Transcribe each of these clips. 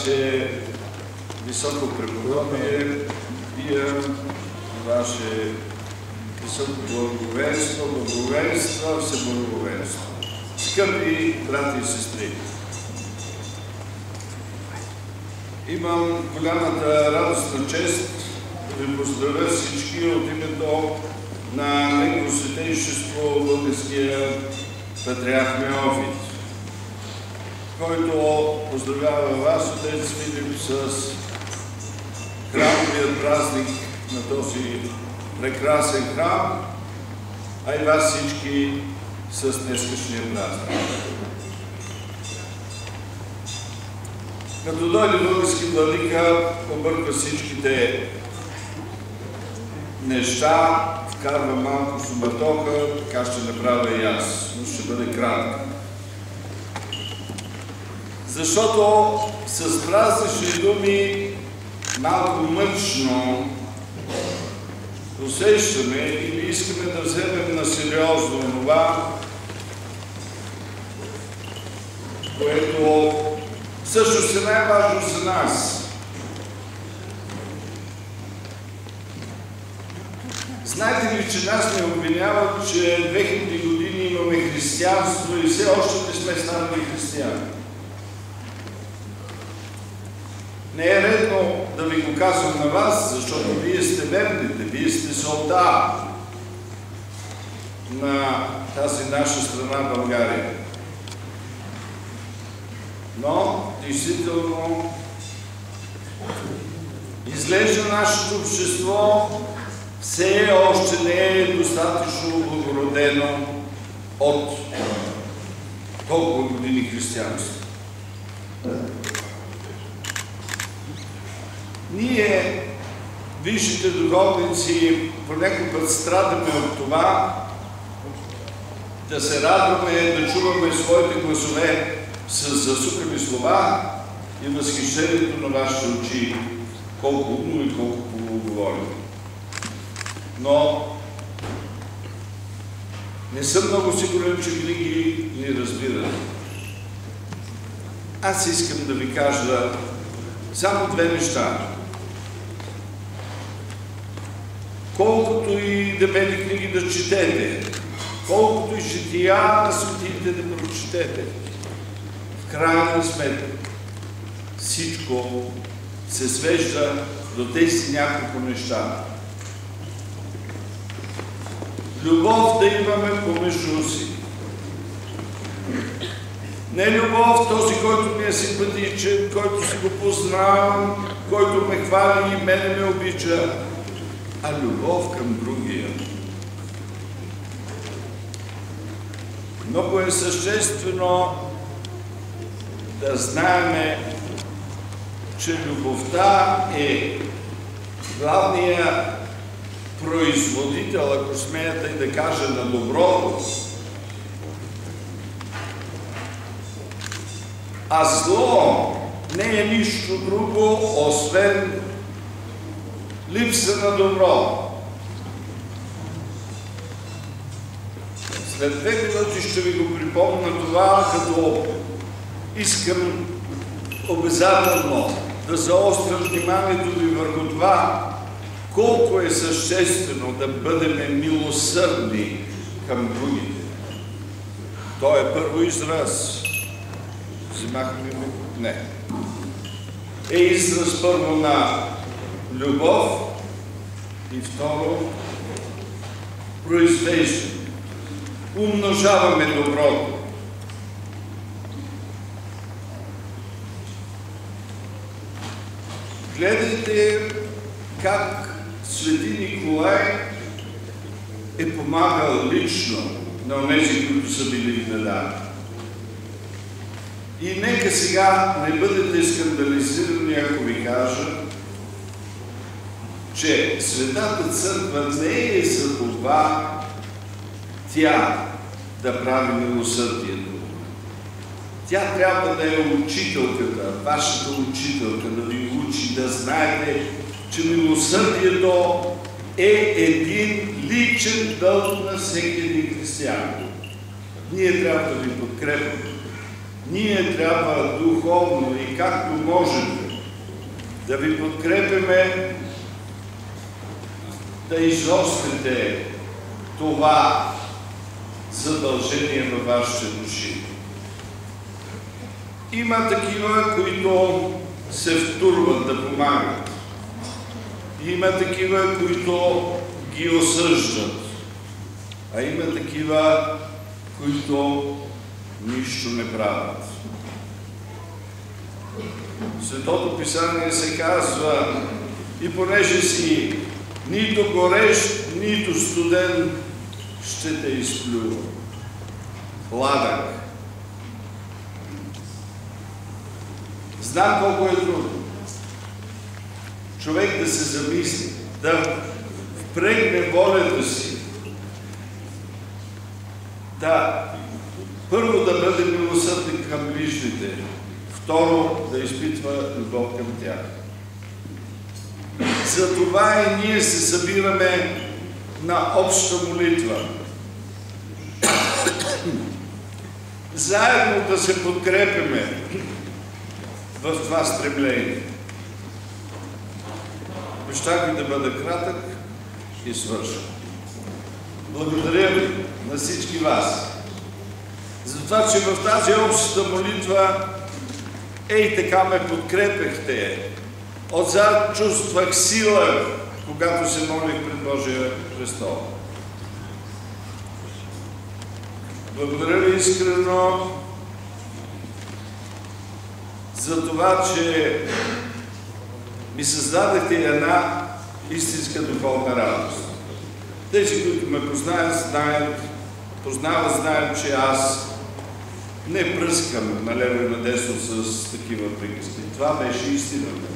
Ваше високо преподобие, вие, Ваше високо благоверство, благоверство, всеблаговерство. Скъпи брати и сестри, имам голямата радостна чест да ви поздравя всички от името на Негово Святейшество Българския патриарх Меофит, който поздравява вас, отец Филип, с храмовият празник на този прекрасен храм, а и вас всички с днескашния празник. Като дойде български владика, обърква всичките неща, вкарва малко суматоха, така ще направя и аз, но ще бъде кратко. Защото с празнични думи малко мъчно усещаме или искаме да вземем на сериозно това, което всъщност е най-важно за нас. Знаете ли, че нас не обвиняват, че 2000 години имаме християнство и все още не сме станали християни? Не е редно да ви го казвам на вас, защото вие сте верните, вие сте солта на тази наша страна България. Но, действително, изглежда нашето общество все още не е достатъчно благородено от толкова години християнство. Ние, висшите духовници, понякога път страдаме от това да се радваме, да чуваме своите гласове с засукани слова и възхищението на вашите очи, колко умно и колко хубаво говорим. Но не съм много сигурен, че винаги ни разбират. Аз искам да ви кажа само две неща. Колкото и дебели книги да четете, колкото и жития на светите да прочетете, в крайна сметка всичко се свежда до тези няколко неща. Любов да имаме помежду си. Не любов този, който ми е симпатичен, който си го познавам, който ме хвали и мене ме обича, а любов към другия. Много е съществено да знаем, че любовта е главният производител, ако смеете и да кажа, на доброто. А зло не е нищо друго, освен липса на добро. След 2 минути ще ви го припомня това, като искам обязателно да заостря вниманието ви върху това, колко е съществено да бъдем милосърдни към другите. То е първо израз. Взимахме ли? Не. Е израз първо на любов и второ произвеждане. Умножаваме доброто. Гледайте как Свети Николай е помагал лично на онези, които са били внедани. И нека сега не бъдете скандализирани, ако ви кажа, че Светата Църква не е за това тя да прави милосърдието. Тя трябва да е учителката, вашата учителка, да ви учи, да знаете, че милосърдието е един личен дълг на всеки един християнин. Ние трябва да ви подкрепим. ние трябва духовно и както можем да ви подкрепяме да изостите това задължение във вашите души. Има такива, които се втурват да помагат. Има такива, които ги осъждат. А има такива, които нищо не правят. В Светото Писание се казва, и понеже си нито горещ, нито студен, ще те изплюва. Хладък. Знам колко е трудно човек да се замисли, да впрегне волята си, да първо да бъде милосърден към ближните, второ да изпитва любов към тях. Затова и ние се събираме на обща молитва. Заедно да се подкрепяме в това стремление. Обещах ви да бъда кратък и свършен. Благодаря ви на всички вас за това, че в тази общата молитва ей така ме подкрепяхте. Отзад чувствах сила, когато се молих пред Божия престол. Благодаря ви искрено за това, че ми създадахте една истинска духовна радост. Тези, които ме познават, знаят, че аз не пръскам налево и надесно с такива приказки. Това беше истината.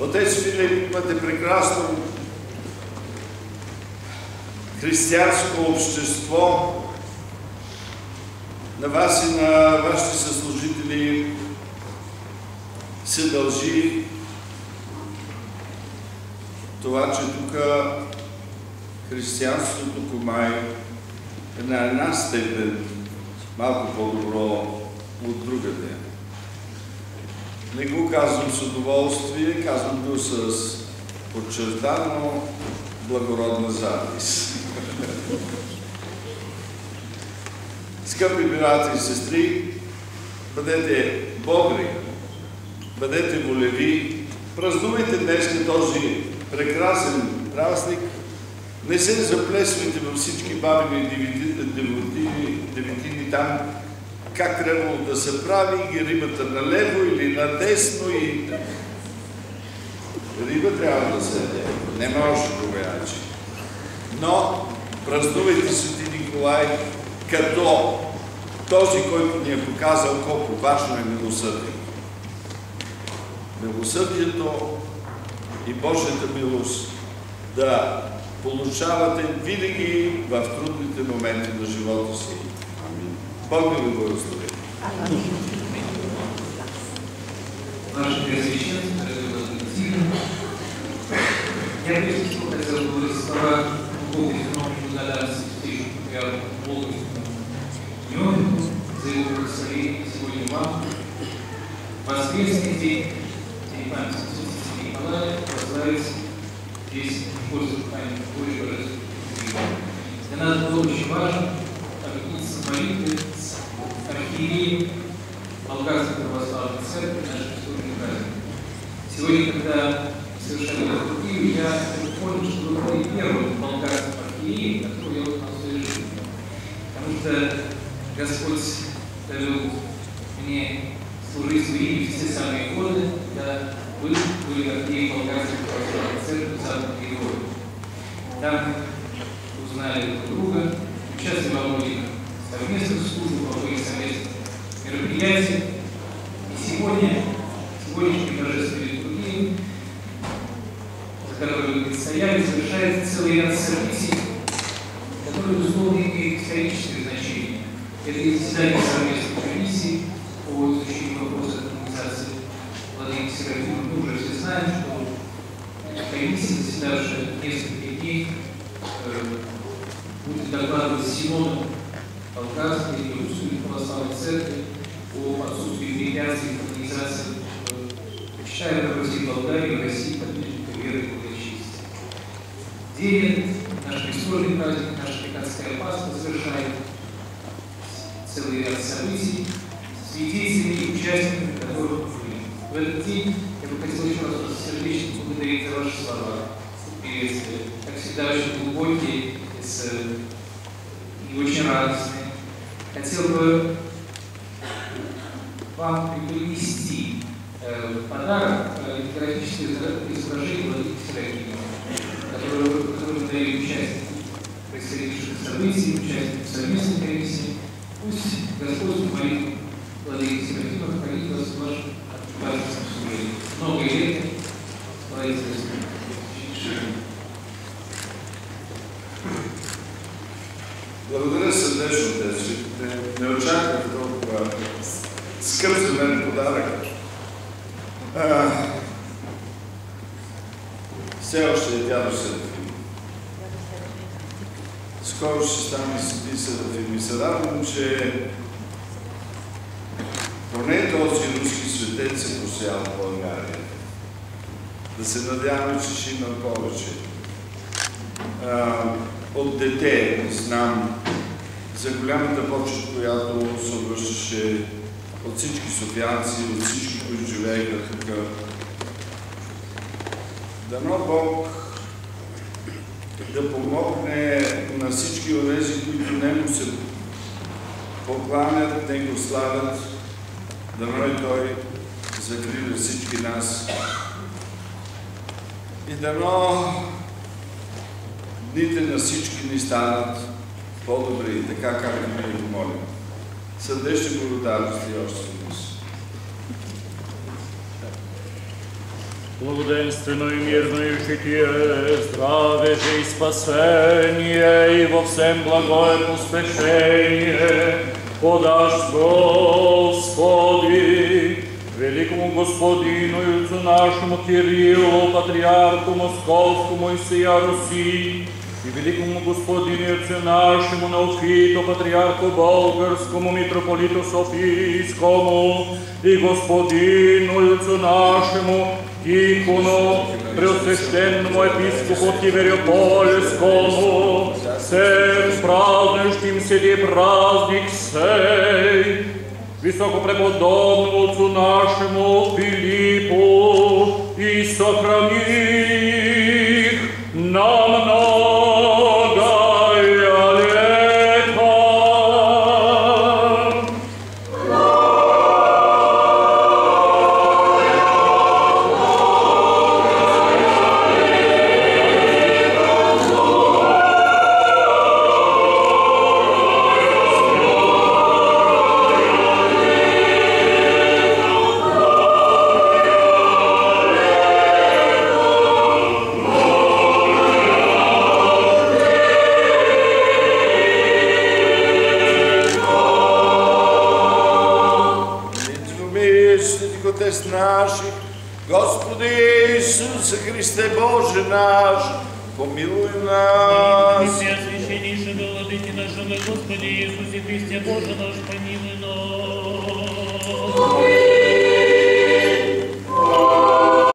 Отец Филип, имате прекрасно християнско общество. На вас и на вашите съслужители се дължи това, че тук християнството помай е на една степен малко по-добро от другата. Не го казвам с удоволствие, казвам го с подчертано благородна завист. Скъпи брати и сестри, бъдете бодри, бъдете волеви, празнувайте днес този прекрасен празник, не се заплесвайте във всички бабини деветини там, как трябвало да се прави, и рибата налево или надесно, и риба трябва да се яде. Не може другояче. Но празнувайте Свети Николай като този, който ни е показал колко важно е милосърдието. Милосърдието и Божията милост да получавате винаги в трудните моменти на живота си. Бог ви благослови. Наше Преосвященство, я бих хотел благословить Богу и благодарность Богу за его благословение сегодня вам. Воскресный день, день памяти Святого Николая, прославится здесь в пользу памяти Божьей Божественной. Для нас было очень важно объединиться молитвой с архиереем Болгарской православной церкви, нашей истории праздника. Сегодня, когда совершали эту идею, я понял, что вы были первым болгарским архиереем, которого я узнал в своей жизни. Потому что Господь довел мне служить своими все самые годы, когда вы были архиереем Болгарской православной церкви в Санкт-Петербурге. Там узнали друг друга, участвовали во многих совместных службах, во многих совместных мероприятиях. И сегодняшний божественный литургии, за который вы предстояли, совершается целый ряд событий, которые, безусловно, имеют историческое значение. Это заседание совместной комиссии по изучению вопросов организации Владыки Серафима. Мы уже все знаем, что комиссия, заседавшая несколько дней, будет докладывать Синоду Болгарской и Русской православной церкви о отсутствии препятствий к организации почитаемых Руси Болгарии и России подвижников веры и благочестия. День, наш престольный праздник, наша Пекатская Пасха совершает целый ряд событий, свидетелями и участниками которых мы были. В этот день я бы хотел еще раз вас сердечно поблагодарить за ваши слова, приветствия, как всегда, очень глубокие и очень радостные. Хотел бы вам преподнести подарок литографическое изображение Владимира Серафимова, которое мы даем участникам происходивших событий, участникам совместной комиссии. Пусть Господь молит Владимира Серафимова хранит вас в вашем важном служении. Много лет славится Господь. Благодаря сърдечно, Отец. Не очаквах толкова скъп за мен подарък. Все още е дядо Серафим. Скоро ще стане свети Серафим и се радвам, че поне този руски светец се посява в България. Да се надяваме, че ще има повече. От дете знам за голямата почет, която се обръщаше от всички софиянци, от всички, които живееха тук. Дано Бог да помогне на всички онези, които не му се покланят, не го славят, дано и Той закриля всички нас. И дано дните на всички ни станат по-добри, така както ние го молим. Сърдечни благодарности още веднъж. Благоденствено и мирно и житие, здраве же и спасение, и во всем благое поспешение подашь Господи, великому Господину и Отцу нашему Кириллу, патриарху Московскому и сия Руси, и великому Господину и Отцу нашему Неофиту, патриарху Болгарскому, митрополиту Софийскому, и Господину и Отцу нашему Тихону, преосвященному епископу Тивериопольскому, всем празднующим сей праздник сей, високопреподобному Отцу нашему Филиппу, и сохрани их на многое лето. Наших, Господи Иисусе Христе Боже наш, помилуй нас. Христе, священнейшего владыки нашего, Господи Иисусе Христе Боже наш, помилуй нас.